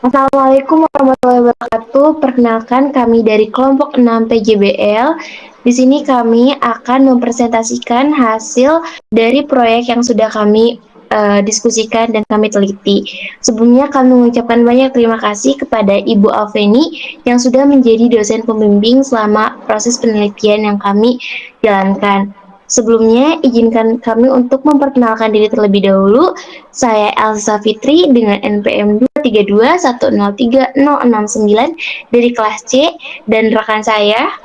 Assalamualaikum warahmatullahi wabarakatuh. Perkenalkan kami dari kelompok 6 PJBL. Di sini kami akan mempresentasikan hasil dari proyek yang sudah kami diskusikan dan kami teliti. Sebelumnya kami mengucapkan banyak terima kasih kepada Ibu Alveni yang sudah menjadi dosen pembimbing selama proses penelitian yang kami jalankan. Sebelumnya, izinkan kami untuk memperkenalkan diri terlebih dahulu. Saya Elsa Fitri dengan NPM 232103069 dari kelas C dan rekan saya.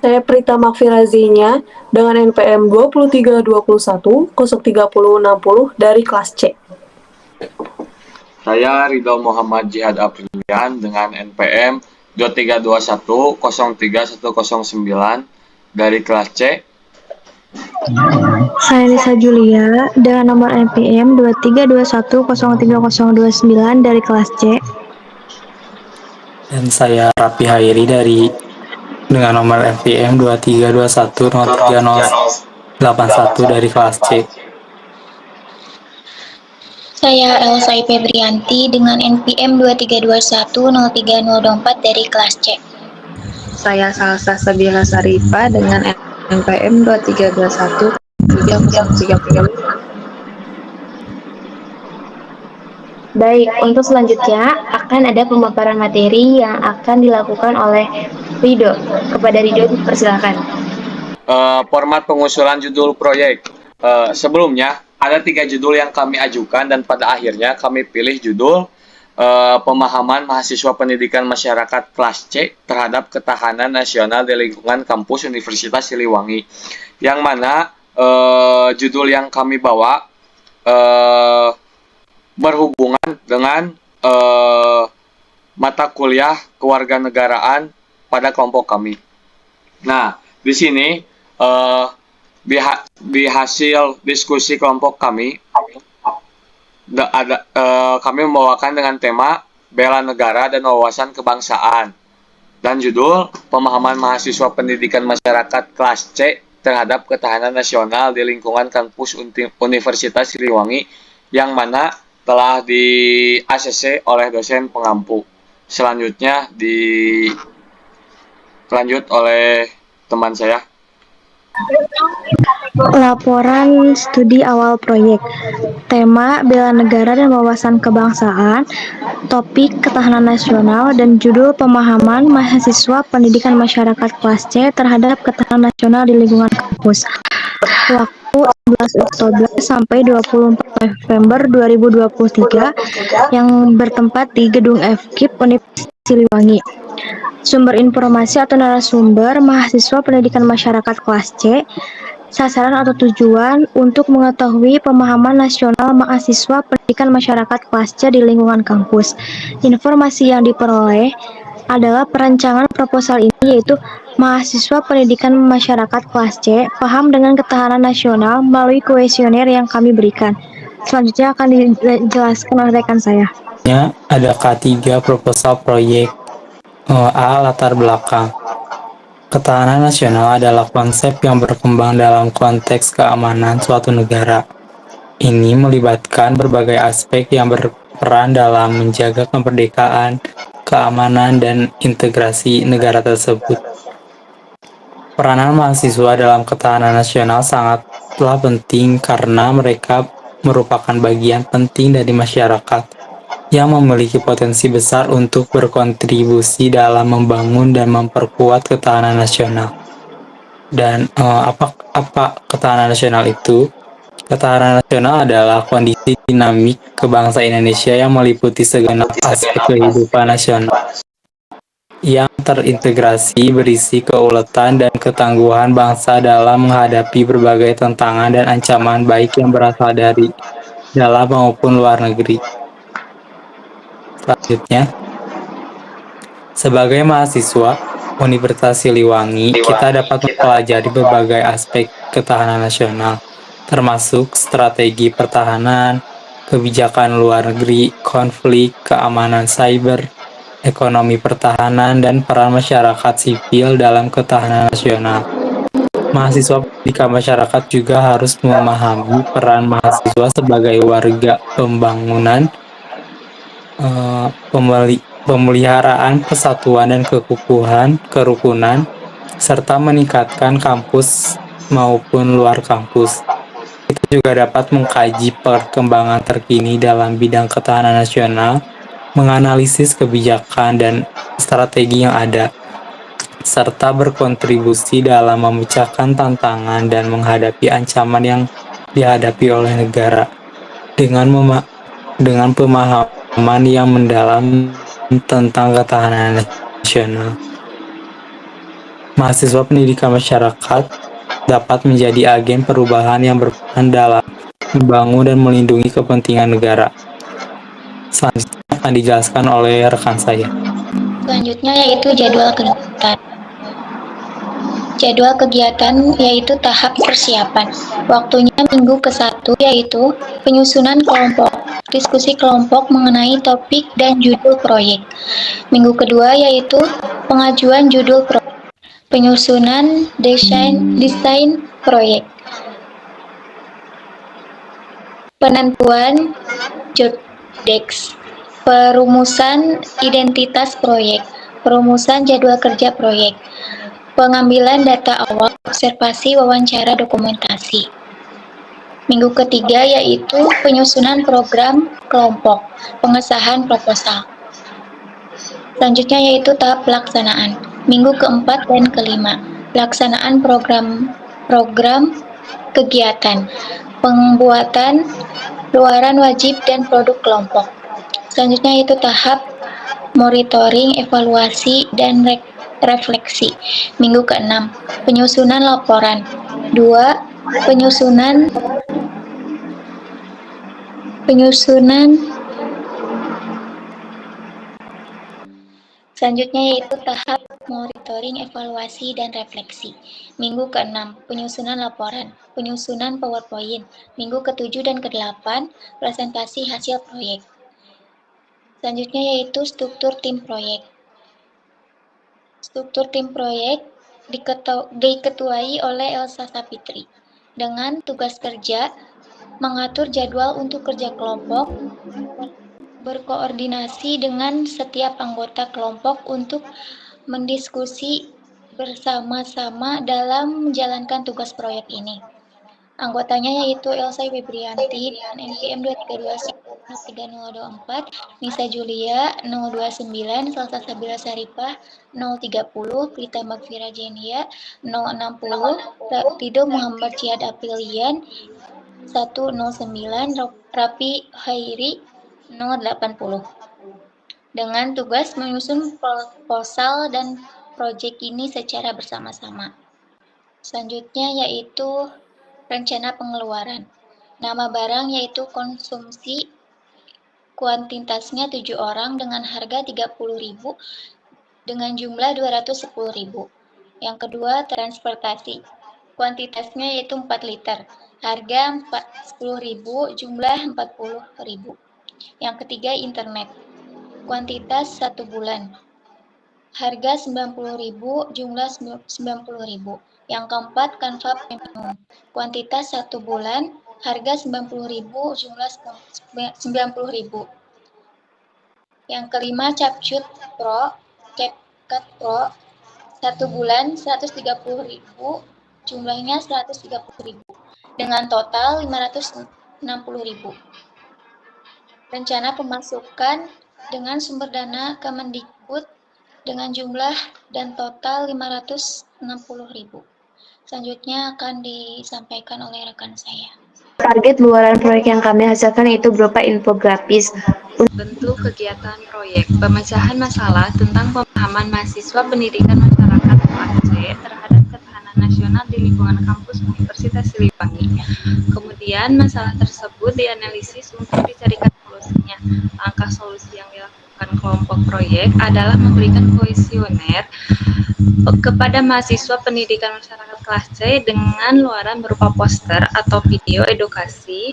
Saya Prita Makfirazinya dengan NPM 232103060 dari kelas C. Saya Ridho Muhammad Jihad Aprilian dengan NPM 232103109 dari kelas C. Saya Lisa Julia dengan nomor NPM 232103029 dari kelas C. Dan saya Rapi Hairi dengan nomor NPM 232103081 dari kelas C. Saya Elsa Febrianti dengan NPM 232103024 dari kelas C. Saya Salsa Sabila Sarifa dengan NPM 2321303. Baik, untuk selanjutnya akan ada pemaparan materi yang akan dilakukan oleh Ridho. Kepada Ridho dipersilakan. Format pengusulan judul proyek. Sebelumnya ada 3 judul yang kami ajukan dan pada akhirnya kami pilih judul pemahaman mahasiswa pendidikan masyarakat kelas C terhadap ketahanan nasional di lingkungan kampus Universitas Siliwangi. Yang mana judul yang kami bawa berhubungan dengan mata kuliah kewarganegaraan pada kelompok kami. Nah, di sini di hasil diskusi kelompok kami kami membawakan dengan tema bela negara dan wawasan kebangsaan dan judul pemahaman mahasiswa pendidikan masyarakat kelas C terhadap ketahanan nasional di lingkungan kampus Universitas Siliwangi yang mana telah di ACC oleh dosen pengampu. Selanjutnya dilanjut oleh teman saya. Laporan studi awal proyek. Tema bela negara dan wawasan kebangsaan, topik ketahanan nasional, dan judul pemahaman mahasiswa pendidikan masyarakat kelas C terhadap ketahanan nasional di lingkungan kampus. Waktu 11 Oktober sampai 24 November 2023 yang bertempat di Gedung FKIP Universitas Siliwangi. Sumber informasi atau narasumber mahasiswa pendidikan masyarakat kelas C. Sasaran atau tujuan untuk mengetahui pemahaman nasional mahasiswa pendidikan masyarakat kelas C di lingkungan kampus. Informasi yang diperoleh adalah perancangan proposal ini, yaitu mahasiswa pendidikan masyarakat kelas C paham dengan ketahanan nasional melalui kuesioner yang kami berikan. Selanjutnya akan dijelaskan oleh rekan saya. Ada K3 proposal proyek. A. Latar belakang. Ketahanan nasional adalah konsep yang berkembang dalam konteks keamanan suatu negara. Ini melibatkan berbagai aspek yang berperan dalam menjaga kemerdekaan, keamanan, dan integrasi negara tersebut. Peranan mahasiswa dalam ketahanan nasional sangatlah penting karena mereka merupakan bagian penting dari masyarakat yang memiliki potensi besar untuk berkontribusi dalam membangun dan memperkuat ketahanan nasional. Dan apa ketahanan nasional itu? Ketahanan nasional adalah kondisi dinamik kebangsa Indonesia yang meliputi segenap aspek kehidupan nasional yang terintegrasi, berisi keuletan dan ketangguhan bangsa dalam menghadapi berbagai tantangan dan ancaman baik yang berasal dari dalam maupun luar negeri. Selanjutnya, sebagai mahasiswa Universitas Siliwangi, kita dapat mempelajari berbagai aspek ketahanan nasional, termasuk strategi pertahanan, kebijakan luar negeri, konflik, keamanan cyber, ekonomi pertahanan, dan peran masyarakat sipil dalam ketahanan nasional. Mahasiswa pendidikan masyarakat juga harus memahami peran mahasiswa sebagai warga pembangunan pemeliharaan persatuan dan kerukunan, serta meningkatkan kampus maupun luar kampus. Kita juga dapat mengkaji perkembangan terkini dalam bidang ketahanan nasional, menganalisis kebijakan dan strategi yang ada, serta berkontribusi dalam memecahkan tantangan dan menghadapi ancaman yang dihadapi oleh negara dengan pemahaman yang mendalam tentang ketahanan nasional. Mahasiswa pendidikan masyarakat dapat menjadi agen perubahan yang berperan dalam membangun dan melindungi kepentingan negara. Selanjutnya akan dijelaskan oleh rekan saya. Selanjutnya yaitu jadwal kegiatan. Jadwal kegiatan yaitu tahap persiapan. Waktunya minggu ke-1 yaitu penyusunan kelompok, diskusi kelompok mengenai topik dan judul proyek. Minggu kedua yaitu pengajuan judul proyek, penyusunan desain proyek, penentuan job desk, perumusan identitas proyek, perumusan jadwal kerja proyek, pengambilan data awal, observasi, wawancara, dokumentasi. Minggu ketiga yaitu penyusunan program kelompok, pengesahan proposal. Selanjutnya yaitu tahap pelaksanaan. Minggu keempat dan kelima, pelaksanaan program kegiatan, pembuatan luaran wajib dan produk kelompok. Selanjutnya yaitu tahap monitoring, evaluasi, dan refleksi. Minggu ke-6, penyusunan laporan. 2. Selanjutnya yaitu tahap monitoring, evaluasi, dan refleksi. Minggu ke-6, penyusunan laporan, penyusunan PowerPoint. Minggu ke-7 dan ke-8, presentasi hasil proyek. Selanjutnya yaitu struktur tim proyek. Struktur tim proyek diketuai oleh Elsa Sapitri dengan tugas kerja mengatur jadwal untuk kerja kelompok, berkoordinasi dengan setiap anggota kelompok untuk mendiskusi bersama-sama dalam menjalankan tugas proyek ini. Anggotanya yaitu Elsa Febrianti dengan NPM 2323024, Nisa Julia 029, Salsa Sabila Saripah 030, Prita Magfira Jenia 060, Rido Muhammad Ciad Apilian 109, Rapi Hairi 080. Dengan tugas menyusun proposal dan proyek ini secara bersama-sama. Selanjutnya yaitu rencana pengeluaran. Nama barang yaitu konsumsi, kuantitasnya 7 orang dengan harga 30.000 dengan jumlah 210.000. Yang kedua, transportasi. Kuantitasnya yaitu 4 liter. Harga 10.000, jumlah 40.000. Yang ketiga, internet. Kuantitas 1 bulan. Harga 90.000, jumlah 90.000. Yang keempat, kanva premium. Kuantitas 1 bulan, harga 90.000, jumlah 90.000. Yang kelima, CapCut Pro, CapCut Pro 1 bulan 130.000, jumlahnya 130.000. Dengan total 560.000. Rencana pemasukan dengan sumber dana Kemendikbud dengan jumlah dan total 560.000. Selanjutnya akan disampaikan oleh rekan saya. Target luaran proyek yang kami hasilkan itu berupa infografis. Bentuk kegiatan proyek, pemecahan masalah tentang pemahaman mahasiswa pendidikan masyarakat kelas C terhadap ketahanan nasional di lingkungan kampus Universitas Siliwangi. Kemudian masalah tersebut dianalisis untuk dicarikan solusinya. Langkah solusi yang dilakukan kelompok proyek adalah memberikan kuesioner kepada mahasiswa pendidikan masyarakat kelas C dengan luaran berupa poster atau video edukasi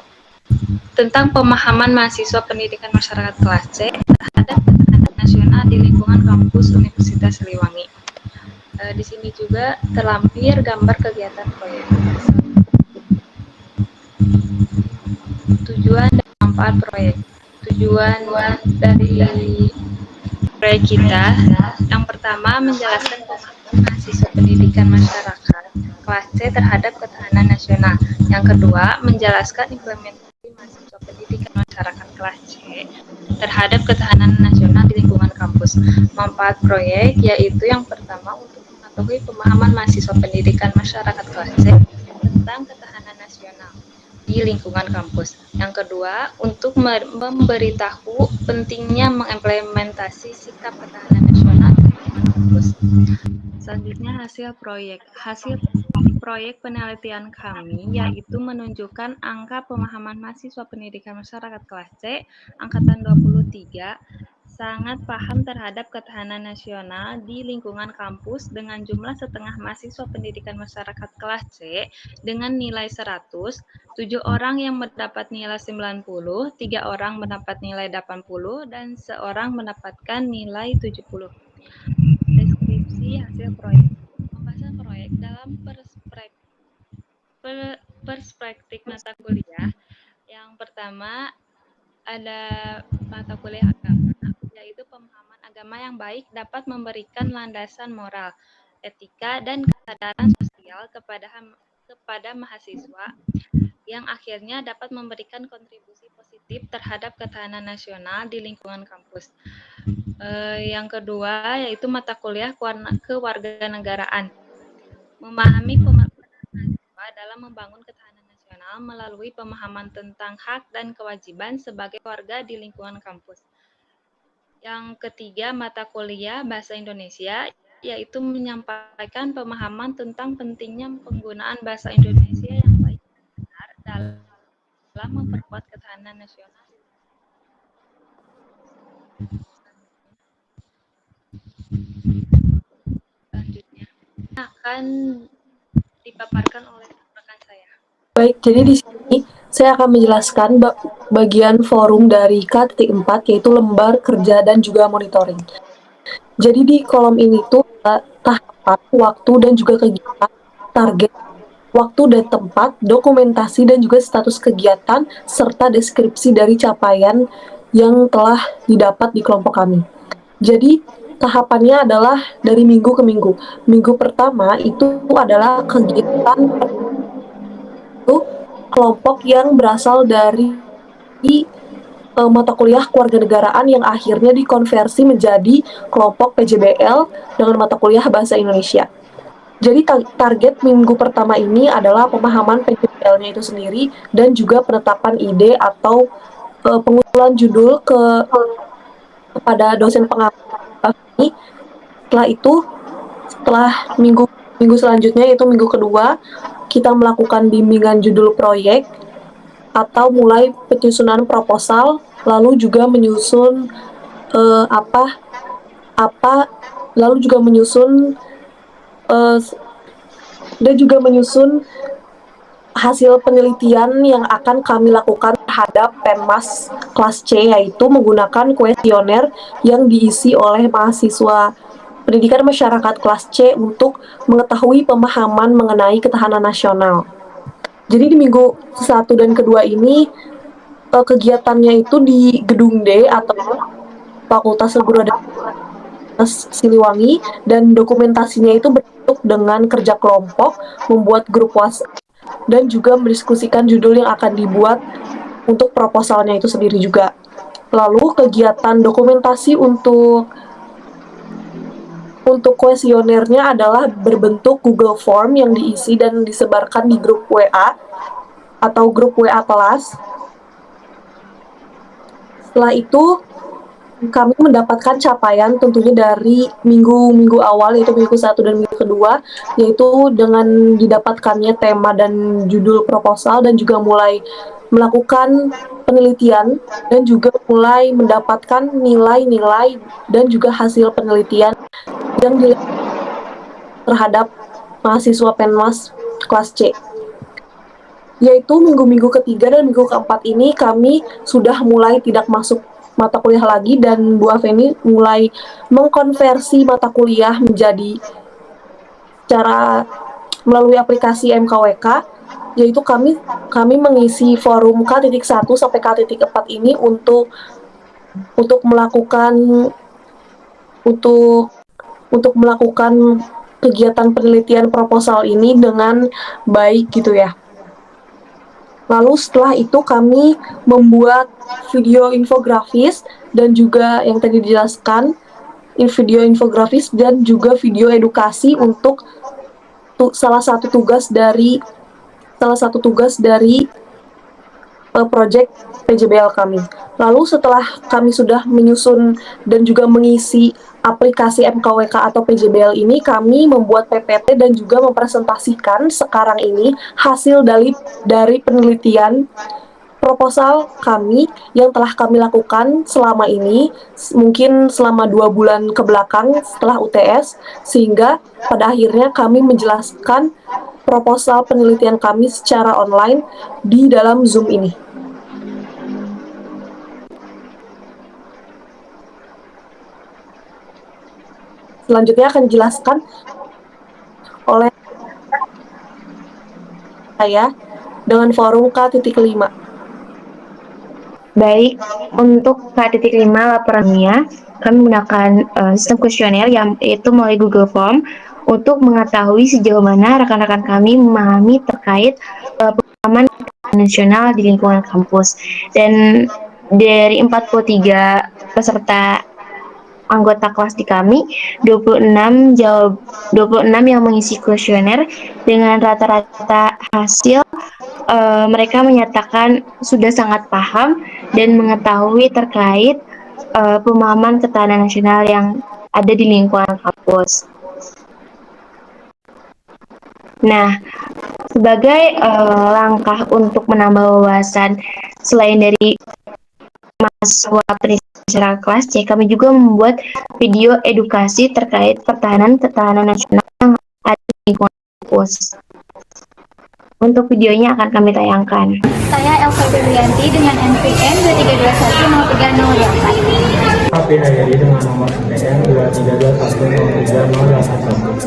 tentang pemahaman mahasiswa pendidikan masyarakat kelas C terhadap ketahanan nasional di lingkungan kampus Universitas Siliwangi. Di sini juga terlampir gambar kegiatan proyek. Tujuan dan manfaat proyek. Tujuan dari proyek kita, yang pertama menjelaskan pemahaman mahasiswa pendidikan masyarakat kelas C terhadap ketahanan nasional. Yang kedua, menjelaskan implementasi mahasiswa pendidikan masyarakat kelas C terhadap ketahanan nasional di lingkungan kampus. Manfaat proyek yaitu yang pertama untuk mengetahui pemahaman mahasiswa pendidikan masyarakat kelas C tentang ketahanan nasional di lingkungan kampus. Yang kedua, untuk memberitahu pentingnya mengimplementasi sikap ketahanan nasional di lingkungan kampus. Selanjutnya hasil proyek. Hasil proyek penelitian kami yaitu menunjukkan angka pemahaman mahasiswa pendidikan masyarakat kelas C angkatan 23 sangat paham terhadap ketahanan nasional di lingkungan kampus dengan jumlah setengah mahasiswa pendidikan masyarakat kelas C dengan nilai 100, 7 orang yang mendapat nilai 90, 3 orang mendapat nilai 80, dan seorang mendapatkan nilai 70. Deskripsi hasil proyek. Pembahasan proyek dalam perspektif mata kuliah. Yang pertama ada mata kuliah agama, yaitu pemahaman agama yang baik dapat memberikan landasan moral, etika, dan kesadaran sosial kepada mahasiswa yang akhirnya dapat memberikan kontribusi positif terhadap ketahanan nasional di lingkungan kampus. Yang kedua yaitu mata kuliah kewarganegaraan. Memahami pemahaman mahasiswa dalam membangun ketahanan nasional melalui pemahaman tentang hak dan kewajiban sebagai warga di lingkungan kampus. Yang ketiga, mata kuliah Bahasa Indonesia, yaitu menyampaikan pemahaman tentang pentingnya penggunaan bahasa Indonesia yang baik dan benar dalam memperkuat ketahanan nasional. Selanjutnya akan dipaparkan oleh rekan saya. Baik, jadi di sini saya akan menjelaskan bagian forum dari K.4 yaitu lembar kerja dan juga monitoring. Jadi di kolom ini tuh tahapan, waktu dan juga kegiatan, target, waktu dan tempat, dokumentasi dan juga status kegiatan serta deskripsi dari capaian yang telah didapat di kelompok kami. Jadi tahapannya adalah dari minggu ke minggu. Minggu pertama itu adalah kegiatan kelompok yang berasal dari mata kuliah kewarganegaraan yang akhirnya dikonversi menjadi kelompok PJBL dengan mata kuliah Bahasa Indonesia. Jadi target minggu pertama ini adalah pemahaman PJBL-nya itu sendiri dan juga penetapan ide atau pengusulan judul kepada dosen pengajar kami. Setelah itu, setelah minggu selanjutnya yaitu minggu kedua, kita melakukan bimbingan judul proyek atau mulai penyusunan proposal, lalu juga menyusun lalu juga menyusun dan juga menyusun hasil penelitian yang akan kami lakukan terhadap Penmas kelas C, yaitu menggunakan kuesioner yang diisi oleh mahasiswa pendidikan masyarakat kelas C untuk mengetahui pemahaman mengenai ketahanan nasional. Jadi di minggu 1 dan kedua ini kegiatannya itu di Gedung D atau Fakultas Ilmu dan Siliwangi, dan dokumentasinya itu bentuk dengan kerja kelompok, membuat grup WhatsApp, dan juga mendiskusikan judul yang akan dibuat untuk proposalnya itu sendiri juga. Lalu kegiatan dokumentasi untuk kuesionernya adalah berbentuk Google Form yang diisi dan disebarkan di grup WA atau grup WA kelas. Setelah itu kami mendapatkan capaian tentunya dari minggu awal, yaitu minggu 1 dan minggu kedua, yaitu dengan didapatkannya tema dan judul proposal dan juga mulai melakukan penelitian dan juga mulai mendapatkan nilai-nilai dan juga hasil penelitian yang terhadap mahasiswa Penmas kelas C. Yaitu minggu-minggu ketiga dan minggu keempat ini kami sudah mulai tidak masuk mata kuliah lagi, dan Bu Afeni mulai mengkonversi mata kuliah menjadi cara melalui aplikasi MKWK, yaitu kami mengisi forum K.1 sampai K.4 ini untuk untuk melakukan untuk untuk melakukan kegiatan penelitian proposal ini dengan baik gitu ya. Lalu setelah itu kami membuat video infografis dan juga yang tadi dijelaskan, video infografis dan juga video edukasi untuk salah satu tugas dari proyek PJBL kami. Lalu setelah kami sudah menyusun dan juga mengisi aplikasi MKWK atau PJBL ini, kami membuat PPT dan juga mempresentasikan sekarang ini hasil dari penelitian proposal kami yang telah kami lakukan selama ini, mungkin selama 2 bulan ke belakang setelah UTS, sehingga pada akhirnya kami menjelaskan proposal penelitian kami secara online di dalam Zoom ini. Selanjutnya akan dijelaskan oleh saya dengan forum K.5. Baik, untuk K.5 laporannya, kami menggunakan sistem kuesioner yaitu melalui Google Form untuk mengetahui sejauh mana rekan-rekan kami memahami terkait pengalaman nasional di lingkungan kampus. Dan dari 43 peserta anggota kelas di kami, 26 yang mengisi kuesioner dengan rata-rata hasil mereka menyatakan sudah sangat paham dan mengetahui terkait pemahaman ketahanan nasional yang ada di lingkungan kampus. Nah, sebagai langkah untuk menambah wawasan selain dari mahasiswa secara kelas C, kami juga membuat video edukasi terkait ketahanan nasional yang ada di lingkungan kampus. Untuk videonya akan kami tayangkan. Saya Elsa Febrianti dengan NPM 23210308. Tapi Hayadi dengan nomor NPM 23210308.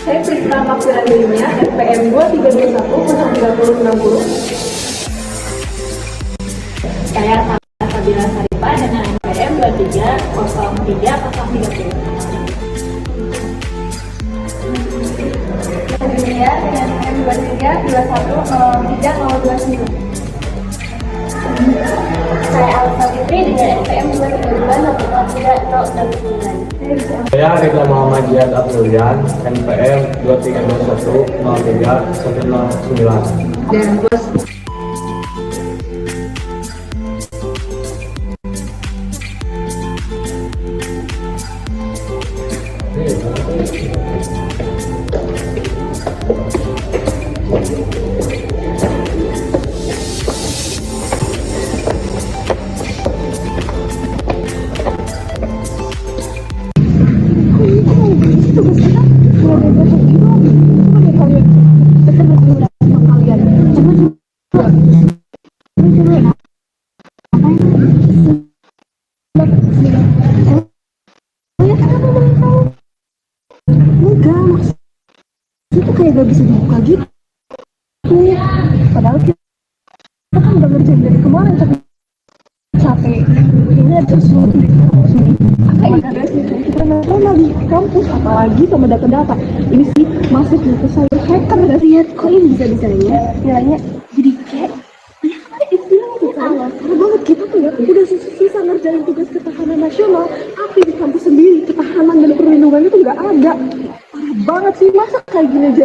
Saya Prisca Kapirandirinya, NPM 2321 Saya Sabila Saripa dengan NPM 2303 Saya dengan NPM 2321 Saya Elsa Fitri dengan NPM 2322 Saya Rida Muhammad Jihad Abdullian, NPM 23210319. Dan gak bisa dibuka gitu. Padahal kita kan udah ngerjain dari kemarin capek. Ini ada sesuatu di kampus ini. Kita normal di kampus, apalagi sama data-data. Ini sih masuk ke saya hacker. Lihat kok ini bisa-bisanya nilainya jadi kayak itu bilang tuh kan. Karena banget kita tuh ya udah susah ngerjain tugas ketahanan nasional, tapi di kampus sendiri ketahanan dan perlindungan itu nggak ada. Banget sih, masa kayak gini aja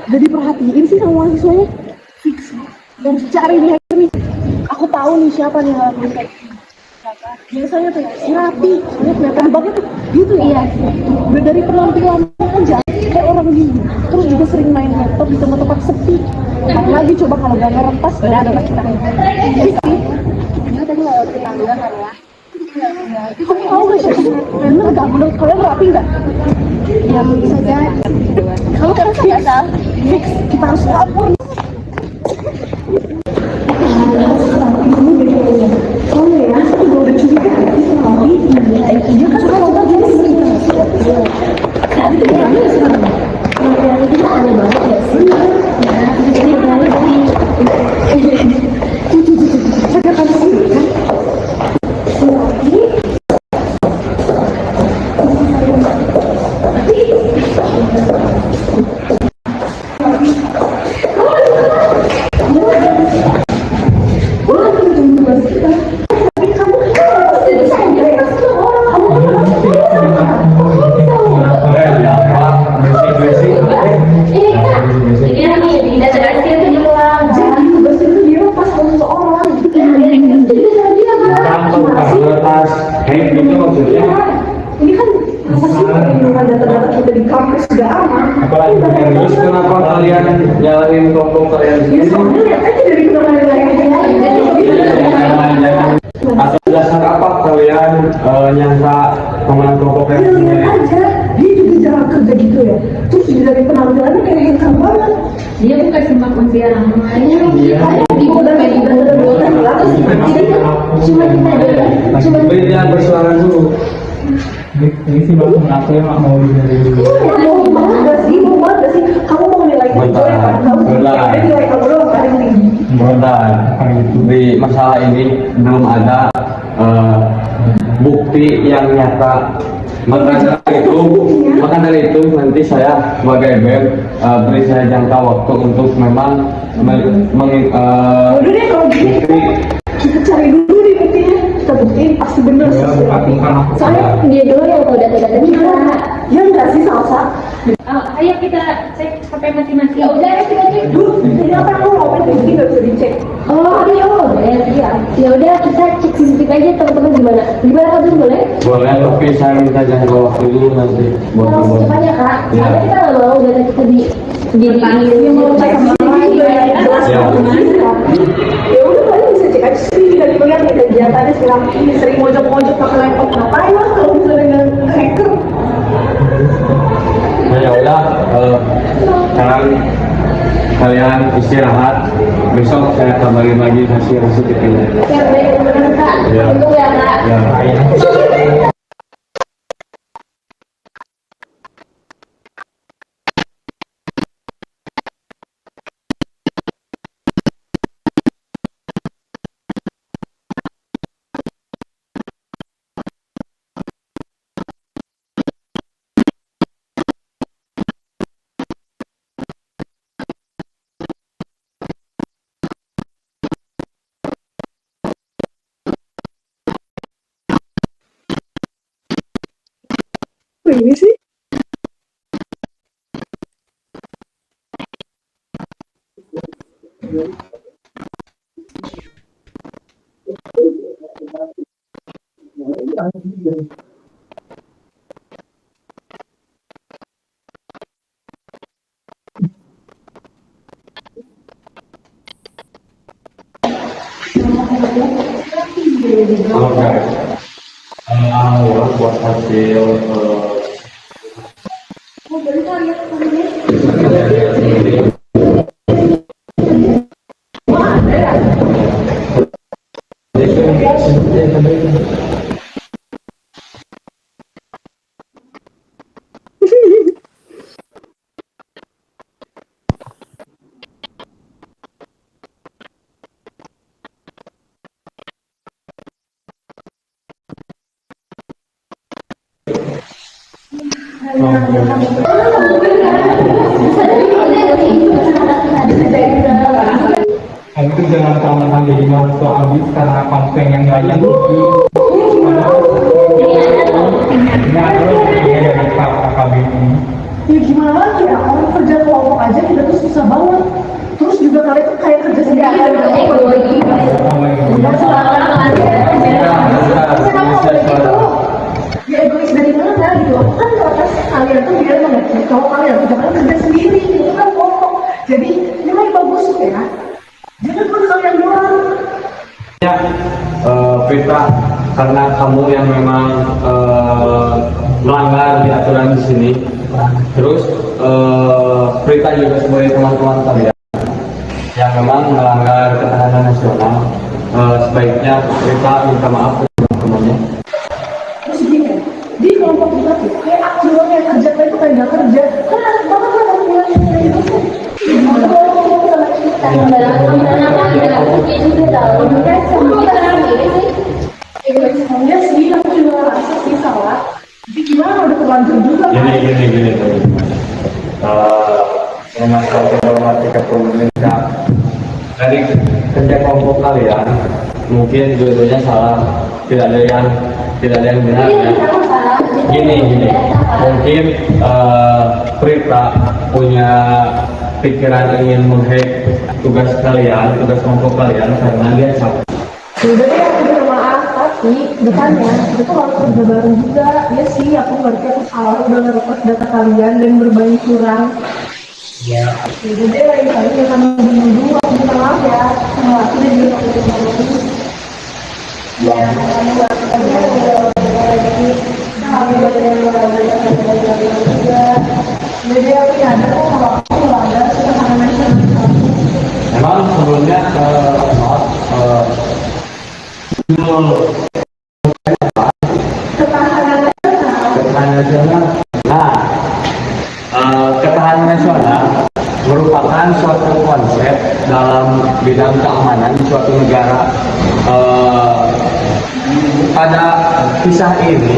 jadi perhatiin sih sama mahasiswanya. Fix harus cari nih hacker nih. Aku tahu nih siapa nih yang ngelakuin kayak gini. Biasanya tuh si Rapi, soalnya kelihatan banget tuh gitu. Iya, udah dari penampilan aja kayak orang gini. Terus juga sering main laptop di tempat-tempat sepi. Lagi coba kalau gak ngerentas ya ada lah kita. Fix sih. Dia tadi lewat tetangga kan ya. Kamu tahu gak sih? Bener gak? Menurut kalian Rapi gak? Ya bisa saja. Kamu kan biasa. Fix, kita harus lapor. Soalnya ya, aku juga udah curiga. Tapi dia kan suka ngomong gini sih. Saat itu orangnya sekarang. Yang itu aneh banget ya sih. Ya, jadi balik. Terus kenapa kalian nyalain kelompok kalian sendiri? Atas dasar apa kalian nyangka teman kelompok kalian sendiri? aja dia juga jarang kerja gitu ya, terus dari penampilannya kayak handsome banget. Dia bukan cuma kuntilanak namanya. Jangan bersuara dulu. Ini sih baru mengaku yang nggak mau dengerin dulu. Mau banget sih, kamu mau nilai kerja ya kan? Kamu ada nilai kamu doang kan yang tinggi. Bentar, di masalah ini belum ada bukti yang nyata. Maka dari itu nanti saya sebagai BEM beri saya jangka waktu untuk memang Udah deh kalau gitu kita cari dulu nih buktinya, kita buktiin pasti bener sesuatu. Soalnya dia dulu yang tahu data-data kita. Ya enggak sih Salsa? Ayo kita cek HP masing-masing. Ya udah, ayo kita cek. Ternyata aku mau main begini nggak bisa dicek. Oh iya, iya. Ya udah kita cek CCTV aja teman-teman gimana? Gimana Kak, boleh? boleh, tapi saya minta jangka waktu dulu nanti buat Kalau membuat. secepatnya Kak, Iya. soalnya kita nggak mau data kita jadi mau cek sama orang juga ya. Ya udah kalian bisa cek aja sih dari melihat nih kegiatannya sekarang ini sering mojok-mojok pakai laptop, ngapain lah kalau bisa dengan hacker. Nah ya udah, sekarang kalian istirahat. Besok saya kabarin lagi hasil CCTV-nya. yang baik benar Kak. Iya. Tunggu ya Kak. Ya. Ini sih. Halo guys, buat hasil Kamu tuh jangan tahu jadi mahasiswa abis karena kamu pengen ngajak ini dari KKB ini. Ya gimana lagi ya, orang kerja kelompok aja kita tuh susah banget. Terus juga kalian tuh kayak kerja sendiri. Ya egois dari mana gitu. Kan atas kalian tuh biar mengerti kalau kalian tuh jangan kerja sendiri, itu kan kelompok. Jadi nilai bagus ya. Jangan cuma kalian doang. ya, Prita, karena kamu yang memang melanggar di aturan di sini. Terus Prita juga sebagai teman-teman kalian yang memang melanggar ketahanan nasional, sebaiknya Prita minta maaf ke teman-temannya. Terus gini, di kelompok kita tuh kayak aktor yang kerja kayak itu kayak nggak kerja. Kan enak banget lah kamu bilang kayak gitu. Gimana kalau kamu sama kita? Ya sih, aku juga ngerasa sih salah. Tapi gimana udah terlanjur juga kan? Gini. Masalah problematika dari kerja kelompok kalian mungkin dua-duanya salah, tidak ada yang benar ya. Gini, mungkin Prita punya pikiran ingin menghack tugas kelompok kalian karena dia salah. Udah deh, aku minta maaf, tapi depannya itu harus kerja bareng juga. Ya sih, aku ngerti aku salah udah ngerekod data kalian dan berbagi curang. Jadi lain kali jangan dulu aku minta maaf ya. Sama aku dan juga ya, jadi aku nyadar kalau aku melanggar ketahanan nasional. Memang sebelumnya judul ketahanan nasional. Nah, ketahanan nasional merupakan suatu konsep dalam bidang keamanan di suatu negara. Pada kisah ini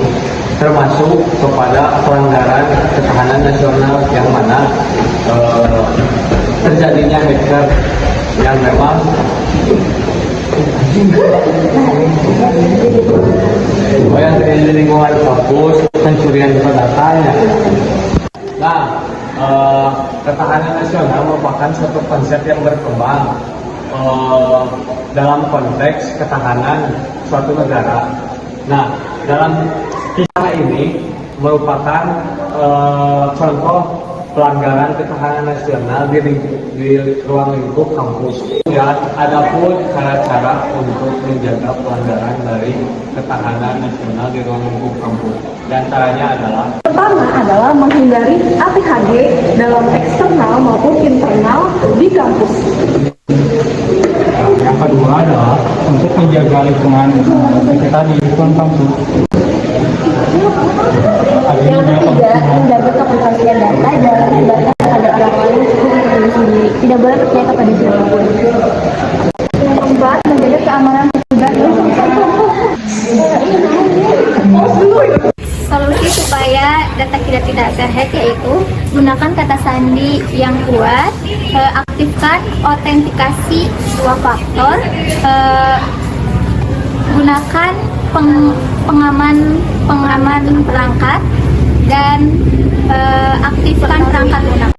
termasuk kepada pelanggaran ketahanan nasional yang mana terjadinya hacker yang memang yang terjadi di lingkungan kampus, pencurian datanya. Nah, ketahanan nasional merupakan suatu konsep yang berkembang dalam konteks ketahanan suatu negara. Nah, dalam kisah ini merupakan contoh pelanggaran ketahanan nasional di ruang lingkup kampus. Ya, adapun cara-cara untuk menjaga pelanggaran dari ketahanan nasional di ruang lingkup kampus. Dan caranya adalah Pertama adalah menghindari ATHG dalam eksternal maupun internal di kampus. Yang kedua adalah untuk menjaga lingkungan kita di lingkungan kampus. Yang ketiga, menjaga keprivasian data dan menyebarkan kepada orang lain untuk diri sendiri. Tidak boleh percaya kepada siapapun. Yang keempat, menjaga keamanan pribadi. Solusi supaya data kita tidak terhack yaitu gunakan kata sandi yang kuat, aktifkan autentikasi dua faktor, gunakan pengaman perangkat dan aktifkan perangkat lunak.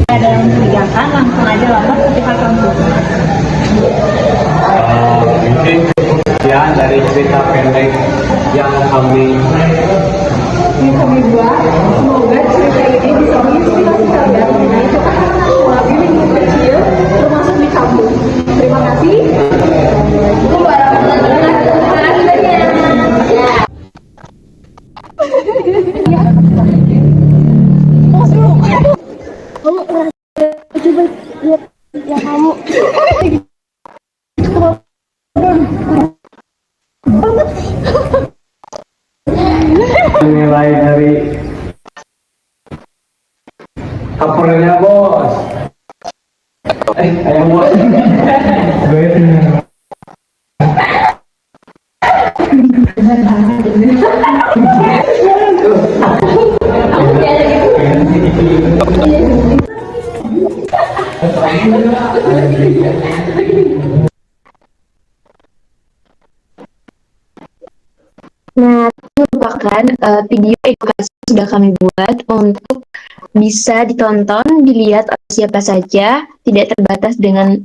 Ada yang mencurigakan, langsung aja lapor ke pihak kampus. mungkin sekian dari cerita pendek yang kami buat. Semoga cerita ini bisa menginspirasi kalian untuk anak-anak di lingkup kecil termasuk di kampus. Terima kasih. nilai dari covernya bos. Ayam bos. Nah, ini merupakan video edukasi yang sudah kami buat untuk bisa ditonton, dilihat oleh siapa saja, tidak terbatas dengan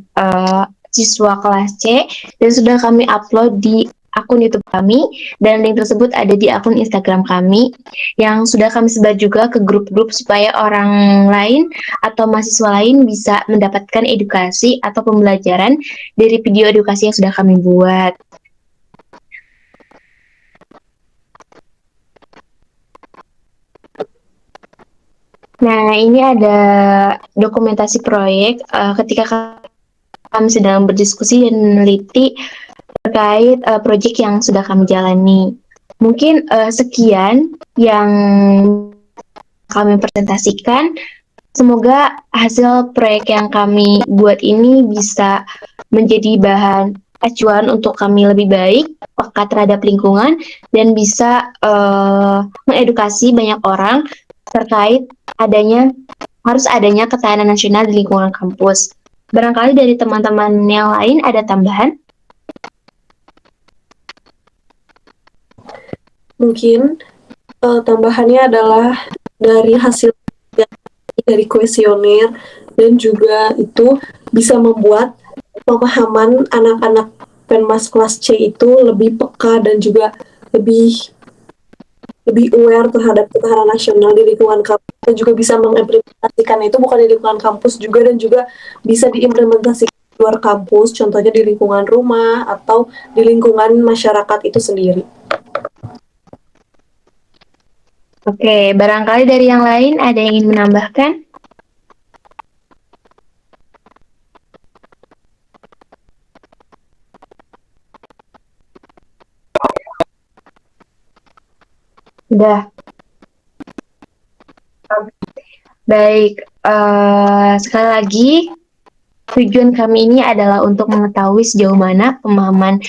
siswa kelas C, dan sudah kami upload di akun YouTube kami, dan link tersebut ada di akun Instagram kami, yang sudah kami sebar juga ke grup-grup supaya orang lain atau mahasiswa lain bisa mendapatkan edukasi atau pembelajaran dari video edukasi yang sudah kami buat. Nah, ini ada dokumentasi proyek ketika kami sedang berdiskusi dan meneliti terkait proyek yang sudah kami jalani. Mungkin sekian yang kami presentasikan. Semoga hasil proyek yang kami buat ini bisa menjadi bahan acuan untuk kami lebih baik, peka terhadap lingkungan, dan bisa mengedukasi banyak orang terkait harus adanya ketahanan nasional di lingkungan kampus. Barangkali dari teman-teman yang lain ada tambahan? Mungkin tambahannya adalah dari hasil dari kuesioner, dan juga itu bisa membuat pemahaman anak-anak Penmas kelas C itu lebih peka dan juga lebih aware terhadap ketahanan nasional di lingkungan kampus. kita juga bisa mengimplementasikan itu bukan di lingkungan kampus juga, dan juga bisa diimplementasikan di luar kampus, contohnya di lingkungan rumah atau di lingkungan masyarakat itu sendiri. Oke, barangkali dari yang lain ada yang ingin menambahkan? Sudah. Baik, sekali lagi tujuan kami ini adalah untuk mengetahui sejauh mana pemahaman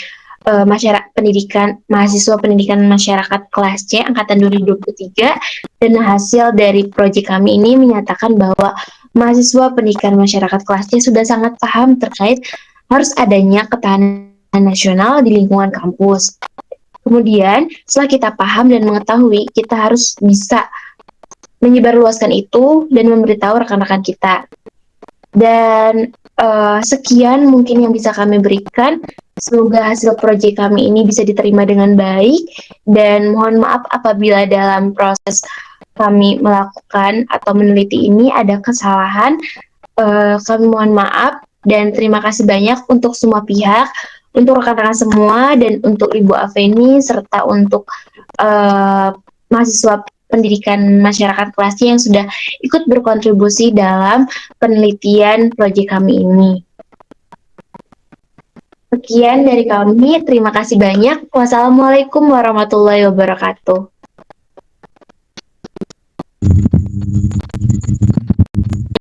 masyarakat pendidikan mahasiswa pendidikan masyarakat kelas C angkatan 2023, dan hasil dari proyek kami ini menyatakan bahwa mahasiswa pendidikan masyarakat kelas C sudah sangat paham terkait harus adanya ketahanan nasional di lingkungan kampus. Kemudian setelah kita paham dan mengetahui, kita harus bisa menyebarluaskan itu dan memberitahu rekan-rekan kita. Dan sekian mungkin yang bisa kami berikan. Semoga hasil proyek kami ini bisa diterima dengan baik, dan mohon maaf apabila dalam proses kami melakukan atau meneliti ini ada kesalahan. Kami mohon maaf dan terima kasih banyak untuk semua pihak, untuk rekan-rekan semua, dan untuk Ibu Aveni serta untuk mahasiswa pendidikan masyarakat kelas C yang sudah ikut berkontribusi dalam penelitian proyek kami ini. Sekian dari kami, terima kasih banyak. Wassalamualaikum warahmatullahi wabarakatuh.